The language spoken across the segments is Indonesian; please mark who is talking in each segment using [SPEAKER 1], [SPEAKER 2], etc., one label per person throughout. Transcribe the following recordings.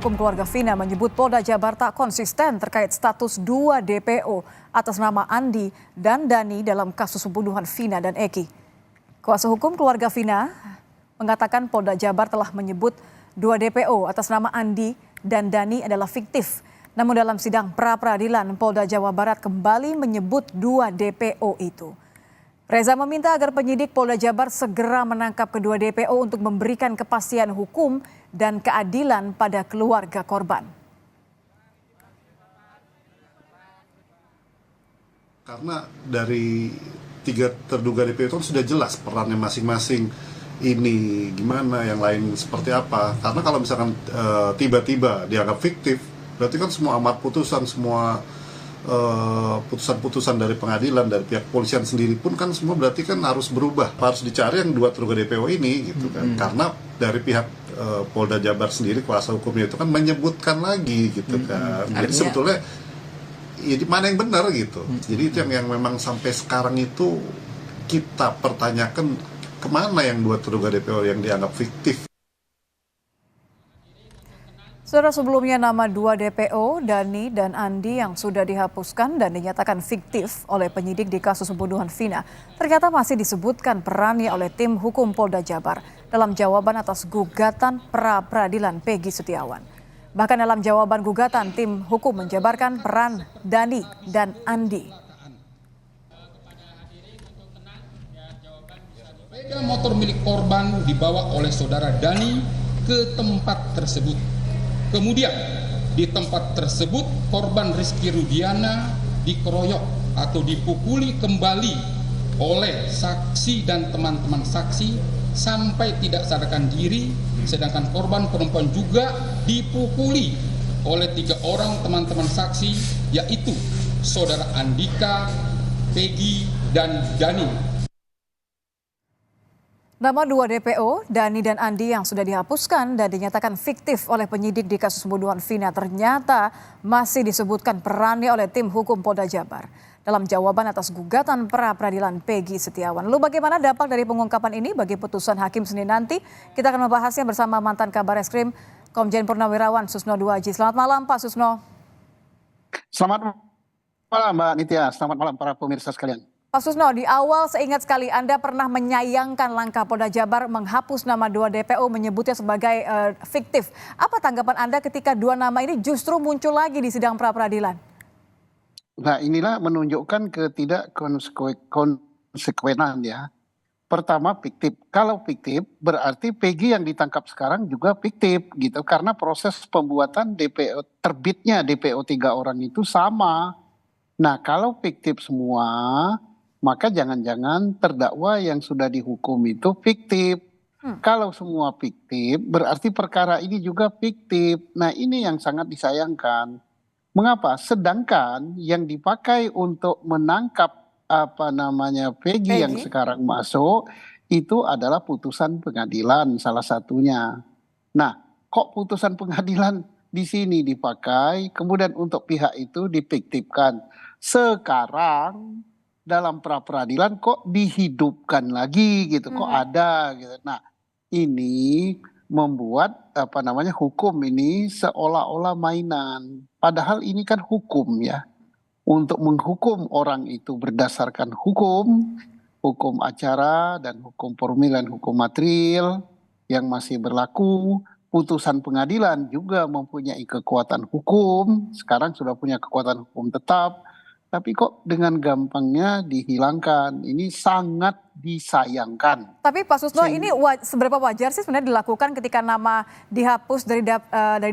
[SPEAKER 1] Hukum keluarga Vina menyebut Polda Jabar tak konsisten terkait status 2 DPO atas nama Andi dan Dani dalam kasus pembunuhan Vina dan Eki. Kuasa hukum keluarga Vina mengatakan Polda Jabar telah menyebut 2 DPO atas nama Andi dan Dani adalah fiktif. Namun dalam sidang pra-peradilan, Polda Jawa Barat kembali menyebut 2 DPO itu. Reza meminta agar penyidik Polda Jabar segera menangkap kedua DPO untuk memberikan kepastian hukum dan keadilan pada keluarga korban.
[SPEAKER 2] Karena dari 3 terduga DPO itu sudah jelas perannya masing-masing, ini gimana, yang lain seperti apa. Karena kalau misalkan tiba-tiba dianggap fiktif, berarti kan semua amar putusan, semua putusan-putusan dari pengadilan, dari pihak polisian sendiri pun kan semua berarti kan harus berubah. Harus dicari yang 2 terduga DPO ini gitu kan. Karena dari pihak Polda Jabar sendiri, kuasa hukumnya itu kan menyebutkan lagi gitu kan. Jadi sebetulnya ini mana yang benar gitu. Jadi itu yang memang sampai sekarang itu kita pertanyakan, kemana yang 2 terduga DPO yang dianggap fiktif.
[SPEAKER 1] Saudara, sebelumnya nama 2 DPO, Dani dan Andi yang sudah dihapuskan dan dinyatakan fiktif oleh penyidik di kasus pembunuhan Vina, ternyata masih disebutkan perannya oleh tim hukum Polda Jabar dalam jawaban atas gugatan pra-peradilan Peggy Setiawan. Bahkan dalam jawaban gugatan, tim hukum menjabarkan peran Dani dan Andi.
[SPEAKER 3] Sepeda motor milik korban dibawa oleh saudara Dani ke tempat tersebut. Kemudian di tempat tersebut korban Rizky Rudiana dikeroyok atau dipukuli kembali oleh saksi dan teman-teman saksi sampai tidak sadarkan diri, sedangkan korban perempuan juga dipukuli oleh 3 orang teman-teman saksi, yaitu saudara Andika, Peggy, dan Dani.
[SPEAKER 1] Nama 2 DPO, Dani dan Andi yang sudah dihapuskan dan dinyatakan fiktif oleh penyidik di kasus pembunuhan Vina ternyata masih disebutkan perannya oleh tim hukum Polda Jabar dalam jawaban atas gugatan pra-peradilan Peggy Setiawan. Lalu bagaimana dampak dari pengungkapan ini bagi putusan hakim Senin nanti? Kita akan membahasnya bersama mantan Kabar Eskrim Komjen Purnawirawan Susno Duaji. Selamat malam Pak Susno.
[SPEAKER 4] Selamat malam Mbak Nitya, selamat malam para pemirsa sekalian.
[SPEAKER 1] Pak Susno, di awal seingat sekali Anda pernah menyayangkan langkah Polda Jabar menghapus nama 2 DPO, menyebutnya sebagai fiktif. Apa tanggapan Anda ketika 2 nama ini justru muncul lagi di sidang pra-peradilan?
[SPEAKER 4] Nah, inilah menunjukkan konsekuenan ya. Pertama fiktif. Kalau fiktif berarti Peggy yang ditangkap sekarang juga fiktif gitu. Karena proses pembuatan DPO, terbitnya DPO 3 orang itu sama. Nah, kalau fiktif semua, maka jangan-jangan terdakwa yang sudah dihukum itu fiktif. Kalau semua fiktif, berarti perkara ini juga fiktif. Nah, ini yang sangat disayangkan. Mengapa? Sedangkan yang dipakai untuk menangkap Peggy yang sekarang masuk itu adalah putusan pengadilan salah satunya. Nah, kok putusan pengadilan di sini dipakai, kemudian untuk pihak itu difiktifkan. Sekarang dalam pra-peradilan kok dihidupkan lagi gitu, kok ada gitu. Nah, ini membuat hukum ini seolah-olah mainan. Padahal ini kan hukum ya. Untuk menghukum orang itu berdasarkan hukum acara dan hukum formil dan hukum material yang masih berlaku. Putusan pengadilan juga mempunyai kekuatan hukum, sekarang sudah punya kekuatan hukum tetap. Tapi kok dengan gampangnya dihilangkan, ini sangat disayangkan.
[SPEAKER 1] Tapi Pak Susno, ini seberapa wajar sih sebenarnya dilakukan ketika nama dihapus dari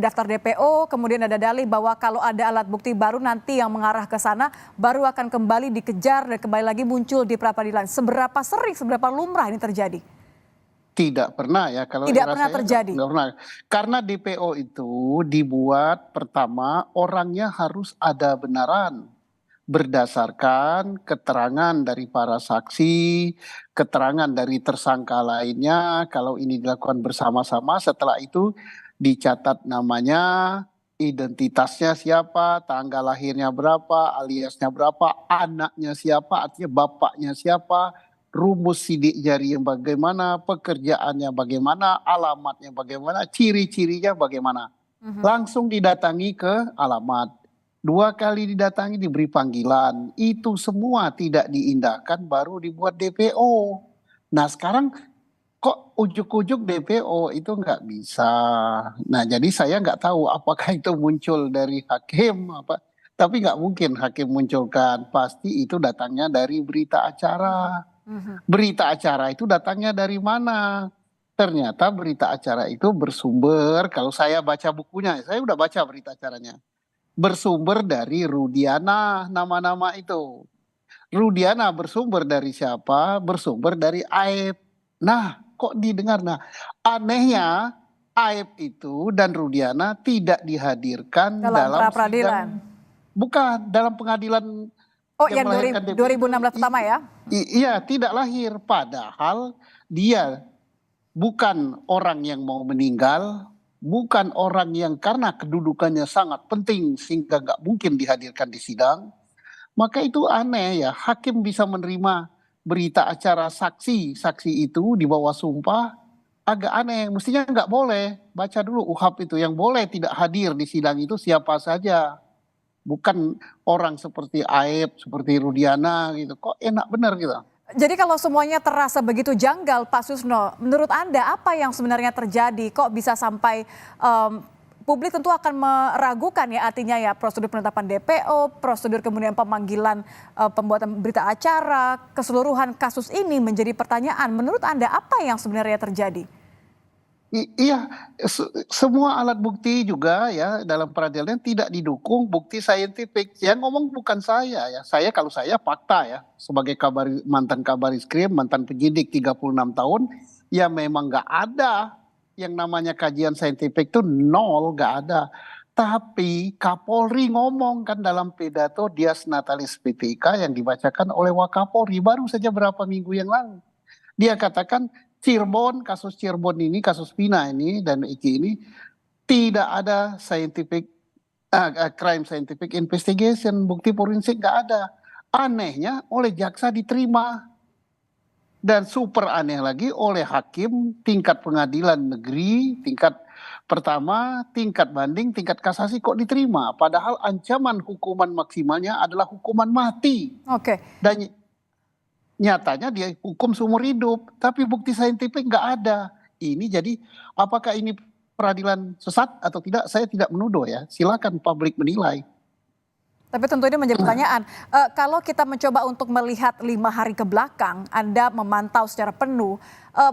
[SPEAKER 1] daftar DPO, kemudian ada dalih bahwa kalau ada alat bukti baru nanti yang mengarah ke sana, baru akan kembali dikejar dan kembali lagi muncul di pra-peradilan. Seberapa sering, seberapa lumrah ini terjadi?
[SPEAKER 4] Tidak pernah ya. Kalau
[SPEAKER 1] tidak pernah terjadi?
[SPEAKER 4] Tidak pernah. Karena DPO itu dibuat pertama orangnya harus ada benaran. Berdasarkan keterangan dari para saksi, keterangan dari tersangka lainnya, kalau ini dilakukan bersama-sama, setelah itu dicatat namanya, identitasnya siapa, tanggal lahirnya berapa, aliasnya berapa, anaknya siapa, artinya bapaknya siapa, rumus sidik jari yang bagaimana, pekerjaannya bagaimana, alamatnya bagaimana, ciri-cirinya bagaimana. langsung didatangi ke alamat. 2 kali didatangi diberi panggilan. Itu semua tidak diindahkan baru dibuat DPO. Nah sekarang kok ujuk-ujuk DPO itu nggak bisa. Nah jadi saya nggak tahu apakah itu muncul dari hakim apa. Tapi nggak mungkin hakim munculkan. Pasti itu datangnya dari berita acara. Berita acara itu datangnya dari mana? Ternyata berita acara itu bersumber, kalau saya baca bukunya, saya udah baca berita acaranya. Bersumber dari Rudiana, nama-nama itu. Rudiana bersumber dari siapa? Bersumber dari Aib. Nah, kok didengar? Nah, anehnya Aib itu dan Rudiana tidak dihadirkan
[SPEAKER 1] Dalam
[SPEAKER 4] dalam
[SPEAKER 1] pra-peradilan.
[SPEAKER 4] sidang. Bukan, dalam pengadilan
[SPEAKER 1] Oh,
[SPEAKER 4] yang
[SPEAKER 1] yang
[SPEAKER 4] melahirkan DPO.
[SPEAKER 1] 2016 pertama ya?
[SPEAKER 4] Iya, tidak lahir. Padahal dia bukan orang yang mau meninggal, bukan orang yang karena kedudukannya sangat penting sehingga nggak mungkin dihadirkan di sidang. Maka itu aneh ya, hakim bisa menerima berita acara saksi itu di bawah sumpah, agak aneh. Mestinya nggak boleh. Baca dulu UHAP itu, yang boleh tidak hadir di sidang itu siapa saja. Bukan orang seperti Aib, seperti Rudiana gitu. Kok enak benar gitu.
[SPEAKER 1] Jadi kalau semuanya terasa begitu janggal, Pak Susno, menurut Anda apa yang sebenarnya terjadi? Kok bisa sampai publik tentu akan meragukan ya artinya ya prosedur penetapan DPO, prosedur kemudian pemanggilan pembuatan berita acara, keseluruhan kasus ini menjadi pertanyaan. Menurut Anda apa yang sebenarnya terjadi?
[SPEAKER 4] Iya, semua alat bukti juga ya dalam peradilan tidak didukung bukti saintifik. Yang ngomong bukan saya ya. Kalau saya fakta ya sebagai mantan Kabariskrim, mantan penyidik 36 tahun, ya memang nggak ada yang namanya kajian saintifik itu nol, nggak ada. Tapi Kapolri ngomong kan dalam pidato Dias Natalis PTK yang dibacakan oleh Wakapolri baru saja berapa minggu yang lalu. Dia katakan kasus Cirebon ini, kasus Vina ini dan Eki ini tidak ada crime scientific investigation, bukti forensik nggak ada. Anehnya oleh jaksa diterima dan super aneh lagi oleh hakim tingkat pengadilan negeri, tingkat pertama, tingkat banding, tingkat kasasi kok diterima. Padahal ancaman hukuman maksimalnya adalah hukuman mati.
[SPEAKER 1] Oke.
[SPEAKER 4] Dan nyatanya dia hukum seumur hidup, tapi bukti saintifik nggak ada. Ini jadi apakah ini peradilan sesat atau tidak? Saya tidak menuduh ya. Silakan publik menilai.
[SPEAKER 1] Tapi tentu ini menjadi pertanyaan. Kalau kita mencoba untuk melihat 5 hari ke belakang, Anda memantau secara penuh,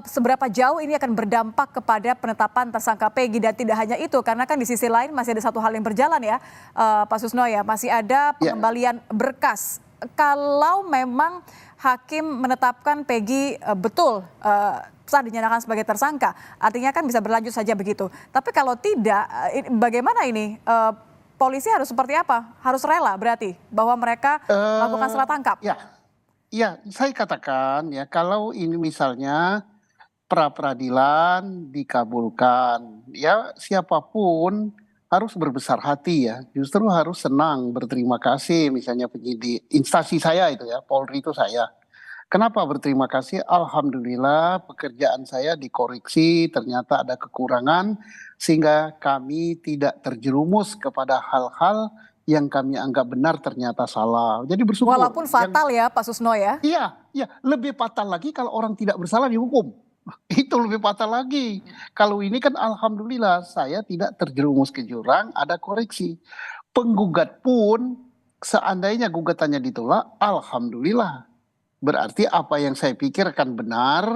[SPEAKER 1] seberapa jauh ini akan berdampak kepada penetapan tersangka Peggy dan tidak hanya itu, karena kan di sisi lain masih ada satu hal yang berjalan ya, Pak Susno ya, masih ada pengembalian berkas. Kalau memang hakim menetapkan Peggy betul sah dinyatakan sebagai tersangka, artinya kan bisa berlanjut saja begitu. Tapi kalau tidak, bagaimana ini? Polisi harus seperti apa? Harus rela berarti bahwa mereka melakukan salah tangkap?
[SPEAKER 4] Ya, saya katakan ya kalau ini misalnya pra-peradilan dikabulkan, ya siapapun harus berbesar hati ya, justru harus senang, berterima kasih misalnya penyidik, instansi saya itu ya, Polri itu saya. Kenapa berterima kasih? Alhamdulillah pekerjaan saya dikoreksi, ternyata ada kekurangan sehingga kami tidak terjerumus kepada hal-hal yang kami anggap benar ternyata salah. Jadi bersyukur.
[SPEAKER 1] Walaupun fatal ya Pak Susno ya?
[SPEAKER 4] Iya, lebih fatal lagi kalau orang tidak bersalah dihukum. Itu lebih fatal lagi. Kalau ini kan alhamdulillah saya tidak terjerumus ke jurang, ada koreksi. Penggugat pun seandainya gugatannya ditolak, alhamdulillah. Berarti apa yang saya pikirkan benar,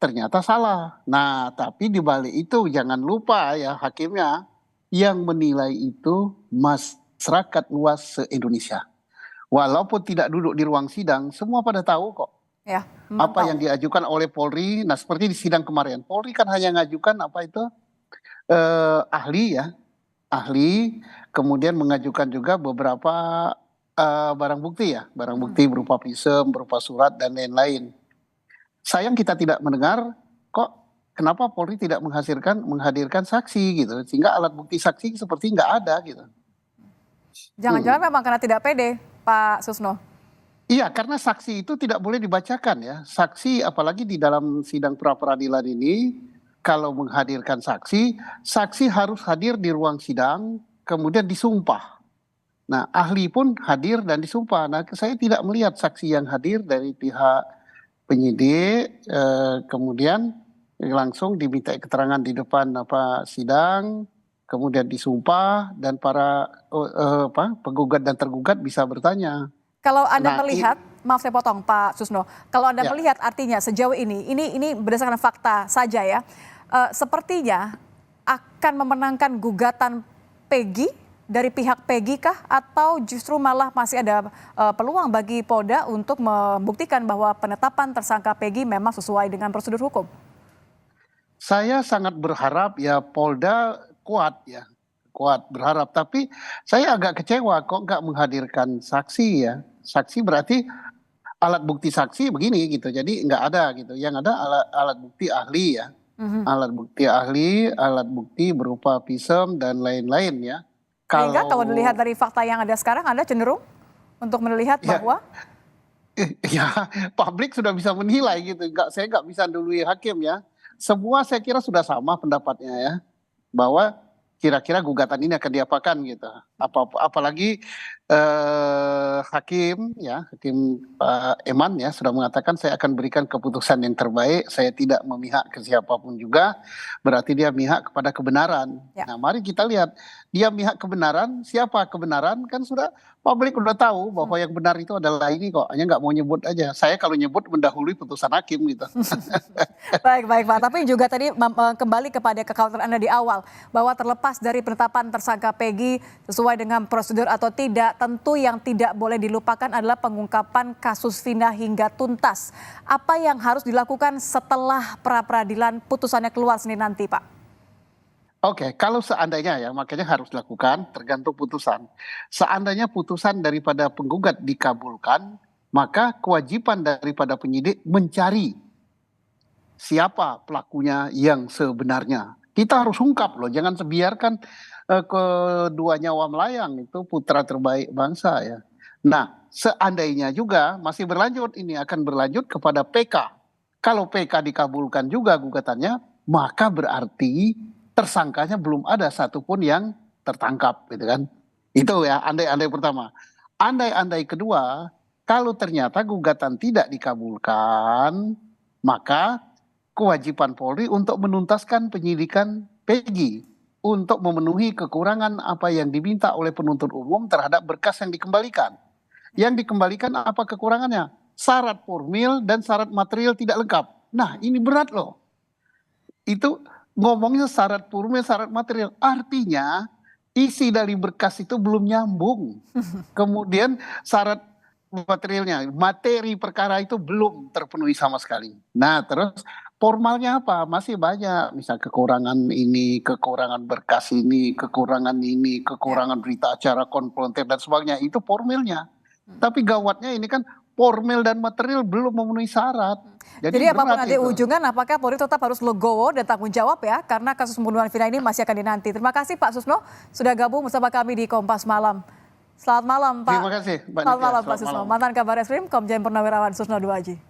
[SPEAKER 4] ternyata salah. Nah, tapi di balik itu jangan lupa ya hakimnya yang menilai itu masyarakat luas se-Indonesia. Walaupun tidak duduk di ruang sidang, semua pada tahu kok.
[SPEAKER 1] Ya,
[SPEAKER 4] apa yang diajukan oleh Polri. Nah seperti di sidang kemarin, Polri kan hanya mengajukan apa itu ahli, kemudian mengajukan juga beberapa barang bukti ya, barang bukti berupa visum, berupa surat dan lain-lain. Sayang kita tidak mendengar kok kenapa Polri tidak menghadirkan saksi gitu, sehingga alat bukti saksi seperti nggak ada gitu.
[SPEAKER 1] Jangan-jangan memang karena tidak pede, Pak Susno?
[SPEAKER 4] Iya, karena saksi itu tidak boleh dibacakan ya. Saksi apalagi di dalam sidang pra-peradilan ini kalau menghadirkan saksi, saksi harus hadir di ruang sidang, kemudian disumpah. Nah, ahli pun hadir dan disumpah. Nah, saya tidak melihat saksi yang hadir dari pihak penyidik, kemudian langsung diminta keterangan di depan sidang, kemudian disumpah dan para penggugat dan tergugat bisa bertanya.
[SPEAKER 1] Kalau Anda
[SPEAKER 4] Nah,
[SPEAKER 1] melihat, maaf saya potong Pak Susno, kalau Anda
[SPEAKER 4] Ya.
[SPEAKER 1] melihat artinya sejauh ini berdasarkan fakta saja ya, sepertinya akan memenangkan gugatan Peggy dari pihak Peggy kah, atau justru malah masih ada peluang bagi Polda untuk membuktikan bahwa penetapan tersangka Peggy memang sesuai dengan prosedur hukum?
[SPEAKER 4] Saya sangat berharap ya Polda kuat ya, kuat berharap. Tapi saya agak kecewa kok nggak menghadirkan saksi ya. Saksi berarti alat bukti saksi begini gitu, jadi nggak ada gitu. Yang ada alat bukti ahli ya, alat bukti ahli, alat bukti berupa visum dan lain-lain ya.
[SPEAKER 1] Sehingga kalau dilihat dari fakta yang ada sekarang, Anda cenderung untuk melihat
[SPEAKER 4] Ya.
[SPEAKER 1] bahwa
[SPEAKER 4] Ya, publik sudah bisa menilai gitu. Saya nggak bisa dului hakim ya. Semua saya kira sudah sama pendapatnya ya, bahwa kira-kira gugatan ini akan diapakan gitu. Apalagi hakim ya, hakim Eman ya sudah mengatakan saya akan berikan keputusan yang terbaik. Saya tidak memihak ke siapapun juga. Berarti dia mihak kepada kebenaran.
[SPEAKER 1] Ya.
[SPEAKER 4] Nah, mari kita lihat dia mihak kebenaran. Siapa kebenaran? Kan sudah publik udah tahu bahwa yang benar itu adalah ini kok. Hanya nggak mau nyebut aja. Saya kalau nyebut mendahului putusan hakim gitu.
[SPEAKER 1] baik Pak, tapi juga tadi kembali kepada kekhawatiran Anda di awal bahwa terlepas dari penetapan tersangka Peggy sesuai dengan prosedur atau tidak, tentu yang tidak boleh dilupakan adalah pengungkapan kasus Vina hingga tuntas. Apa yang harus dilakukan setelah pra-peradilan putusannya keluar Senin nanti, Pak?
[SPEAKER 4] Oke, kalau seandainya ya, makanya harus dilakukan tergantung putusan. Seandainya putusan daripada penggugat dikabulkan, maka kewajiban daripada penyidik mencari siapa pelakunya yang sebenarnya. Kita harus ungkap loh, jangan sebiarkan kedua nyawa melayang, itu putra terbaik bangsa ya. Nah, seandainya juga masih berlanjut, ini akan berlanjut kepada PK. Kalau PK dikabulkan juga gugatannya, maka berarti tersangkanya belum ada satupun yang tertangkap gitu kan. Itu ya andai-andai pertama. Andai-andai kedua, kalau ternyata gugatan tidak dikabulkan, maka kewajiban Polri untuk menuntaskan penyidikan Peggy untuk memenuhi kekurangan apa yang diminta oleh penuntut umum terhadap berkas yang dikembalikan. Yang dikembalikan apa kekurangannya? Syarat formil dan syarat material tidak lengkap. Nah, ini berat loh. Itu ngomongnya syarat formil, syarat material. Artinya isi dari berkas itu belum nyambung. Kemudian syarat materialnya, materi perkara itu belum terpenuhi sama sekali. Nah, terus formalnya apa? Masih banyak, misal kekurangan ini, kekurangan berkas ini, kekurangan berita acara konfrontir dan sebagainya. Itu formilnya. Tapi gawatnya ini kan formil dan material belum memenuhi syarat.
[SPEAKER 1] Jadi apapun
[SPEAKER 4] berat
[SPEAKER 1] nanti
[SPEAKER 4] itu.
[SPEAKER 1] ujungnya, apakah Polri tetap harus legowo dan tanggung jawab ya, karena kasus pembunuhan Vina ini masih akan dinanti. Terima kasih Pak Susno sudah gabung bersama kami di Kompas Malam. Selamat malam Pak.
[SPEAKER 4] Terima kasih Mbak
[SPEAKER 1] Selamat
[SPEAKER 4] Nitya.
[SPEAKER 1] malam Pak Susno. Mantan Kabar Eskrim Komjen Purnawirawan Susno Duwaji.